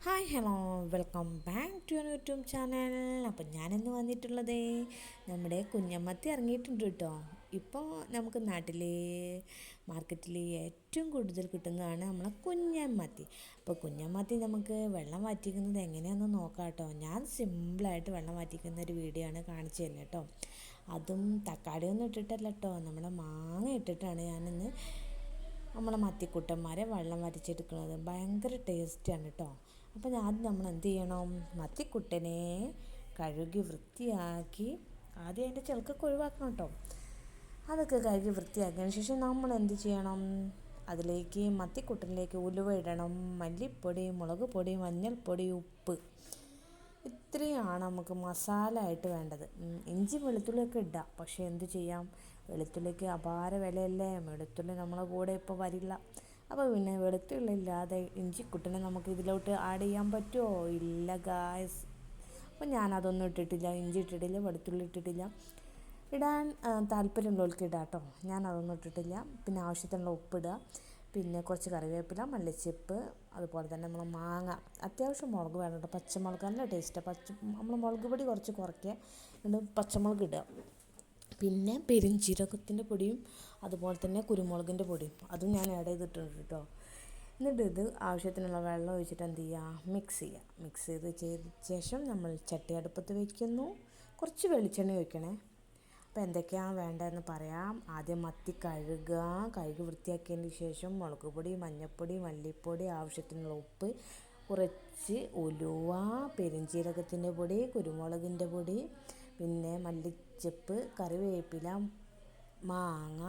Hi hello welcome back to your YouTube channel. അപ്പം ഞാനിന്ന് വന്നിട്ടുള്ളത് നമ്മുടെ കുഞ്ഞമ്മത്തി ഇറങ്ങിയിട്ടുണ്ട് കേട്ടോ. ഇപ്പോൾ നമുക്ക് നാട്ടിൽ മാർക്കറ്റിൽ ഏറ്റവും കൂടുതൽ കിട്ടുന്നതാണ് നമ്മളെ കുഞ്ഞമ്മത്തി. അപ്പോൾ കുഞ്ഞമ്മത്തി നമുക്ക് വെള്ളം വറ്റിക്കുന്നത് എങ്ങനെയാണെന്ന് നോക്കാം കേട്ടോ. ഞാൻ സിമ്പിളായിട്ട് വെള്ളം വറ്റിക്കുന്ന ഒരു വീഡിയോ ആണ് കാണിച്ചു തരുന്നത് കേട്ടോ. അതും തക്കാളിയൊന്നും ഇട്ടിട്ടല്ല കേട്ടോ, നമ്മുടെ മാങ്ങ ഇട്ടിട്ടാണ് ഞാനിന്ന് നമ്മളെ മത്തിക്കുട്ടന്മാരെ വെള്ളം വരച്ചെടുക്കുന്നത്. ഭയങ്കര ടേസ്റ്റാണ് കേട്ടോ. അപ്പോൾ ആദ്യം നമ്മൾ എന്ത് ചെയ്യണം, മത്തിക്കുട്ടനെ കഴുകി വൃത്തിയാക്കി ആദ്യം അതിൻ്റെ ചിലക്കൊക്കെ ഒഴിവാക്കണം കേട്ടോ. അതൊക്കെ കഴുകി വൃത്തിയാക്കിയതിന് ശേഷം നമ്മൾ എന്ത് ചെയ്യണം, അതിലേക്ക് മത്തിക്കുട്ടനിലേക്ക് ഉലുവ ഇടണം, മല്ലിപ്പൊടി, മുളക് പൊടി, മഞ്ഞൾപ്പൊടി, ഉപ്പ്, ഇത്രയാണ് നമുക്ക് മസാല ആയിട്ട് വേണ്ടത്. ഇഞ്ചി വെളുത്തുള്ളിയൊക്കെ ഇടാം, പക്ഷേ എന്ത് ചെയ്യാം, വെളുത്തുള്ളിക്ക് അപാര വിലയല്ലേ. വെളുത്തുള്ളി നമ്മളെ കൂടെ ഇപ്പോൾ വരില്ല. അപ്പോൾ പിന്നെ വെളുത്തുള്ളി ഇല്ലാതെ ഇഞ്ചിക്കുട്ടനെ നമുക്ക് ഇതിലോട്ട് ആഡ് ചെയ്യാൻ പറ്റുമോ? ഇല്ല ഗായ്സ്. അപ്പോൾ ഞാനതൊന്നും ഇട്ടിട്ടില്ല, ഇഞ്ചി ഇട്ടിട്ടില്ല, വെളുത്തുള്ളി ഇട്ടിട്ടില്ല. ഇടാൻ താല്പര്യമുള്ളവർക്ക് ഇടാം കേട്ടോ. ഞാനതൊന്നും ഇട്ടിട്ടില്ല. പിന്നെ ആവശ്യത്തിനുള്ള ഉപ്പിടുക, പിന്നെ കുറച്ച് കറിവേപ്പില, മല്ലിച്ചപ്പ്, അതുപോലെ തന്നെ നമ്മൾ മാങ്ങ, അത്യാവശ്യം മുളക് വേണം കേട്ടോ. പച്ചമുളക് നല്ല ടേസ്റ്റാണ്. നമ്മൾ മുളക് പൊടി കുറച്ച് കുറയ്ക്കുക, എന്നിട്ട് പച്ചമുളക് ഇടുക. പിന്നെ പെരുംജീരകത്തിൻ്റെ പൊടിയും അതുപോലെ തന്നെ കുരുമുളകിൻ്റെ പൊടിയും അതും ഞാൻ ആഡ് ചെയ്തിട്ടുണ്ട് കേട്ടോ. എന്നിട്ട് ഇത് ആവശ്യത്തിനുള്ള വെള്ളം ഒഴിച്ചിട്ട് എന്ത് ചെയ്യുക, മിക്സ് ചെയ്ത ശേഷം നമ്മൾ ചട്ടി അടുപ്പത്ത് വയ്ക്കുന്നു. കുറച്ച് വെളിച്ചെണ്ണ ഒഴിക്കണേ. അപ്പോൾ എന്തൊക്കെയാണ് വേണ്ടതെന്ന് പറയാം. ആദ്യം മത്തി കഴുകി വൃത്തിയാക്കിയതിന് ശേഷം മുളക് പൊടി, മഞ്ഞൾപ്പൊടി, മല്ലിപ്പൊടി, ആവശ്യത്തിനുള്ള ഉപ്പ്, കുറച്ച് ഉലുവ, പെരുംജീരകത്തിൻ്റെ പൊടി, കുരുമുളകിൻ്റെ പൊടി, പിന്നെ മല്ലിച്ചപ്പ്, കറിവേപ്പില, മാങ്ങ,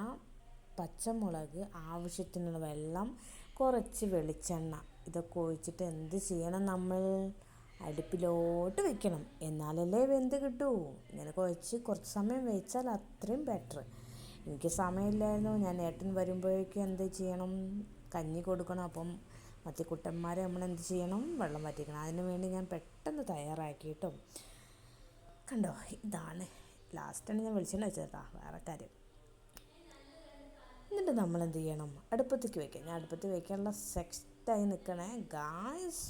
പച്ചമുളക്, ആവശ്യത്തിനുള്ള വെള്ളം, കുറച്ച് വെളിച്ചെണ്ണ, ഇതൊക്കെ ഒഴിച്ചിട്ട് എന്ത് ചെയ്യണം, നമ്മൾ അടുപ്പിലോട്ട് വെക്കണം. എന്നാലല്ലേ വെന്ത് കിട്ടൂ. ഇങ്ങനെ കുറച്ച് സമയം വെച്ചാൽ അത്രയും ബെറ്റർ. എനിക്ക് സമയമില്ലായിരുന്നു. ഞാൻ ഏട്ടൻ വരുമ്പോഴേക്കും എന്ത് ചെയ്യണം, കഞ്ഞി കൊടുക്കണം. അപ്പം മത്തിക്കുട്ടന്മാരെ നമ്മൾ എന്ത് ചെയ്യണം, വെള്ളം വറ്റിക്കണം. അതിന് വേണ്ടി ഞാൻ പെട്ടെന്ന് തയ്യാറാക്കി കേട്ടോ. കണ്ടോ, ഇതാണ് ലാസ്റ്റാണ് ഞാൻ വെളിച്ചെണ്ണ വെച്ചതാ, വേറെ കാര്യം. എന്നിട്ട് നമ്മൾ എന്ത് ചെയ്യണം, അടുപ്പത്തേക്ക് വയ്ക്കാം. ഞാൻ അടുപ്പത്ത് വയ്ക്കാനുള്ള സെറ്റായി നിൽക്കണേ ഗായ്സ്.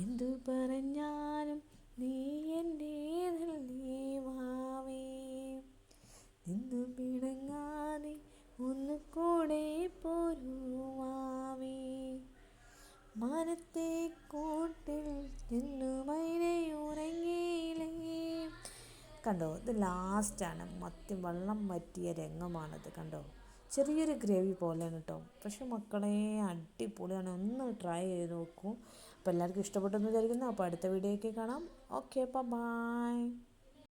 എന്തു പറഞ്ഞാലും നീ എൻ്റേതല്ലേ വാവേ, നിന്നു പിണങ്ങാതെ ഒന്ന് കൂടെ പോരുവാവേ, മനത്തെ കൂട്ടിൽ നിന്നു മൈനയുറങ്ങിയില്ലേ. കണ്ടോ, ഇത് ലാസ്റ്റാണ്. വെള്ളം വറ്റിയ രംഗമാണത്. കണ്ടോ, ചെറിയൊരു ഗ്രേവി പോലെയാണ് കേട്ടോ. പക്ഷെ മക്കളെ അടിപൊളിയാണ്, ഒന്ന് ട്രൈ ചെയ്ത് നോക്കൂ. അപ്പോൾ എല്ലാവർക്കും ഇഷ്ടപ്പെട്ടെന്ന് വിചാരിക്കുന്നു. അപ്പോൾ അടുത്ത വീഡിയോയ്ക്ക് കാണാം. Okay, by.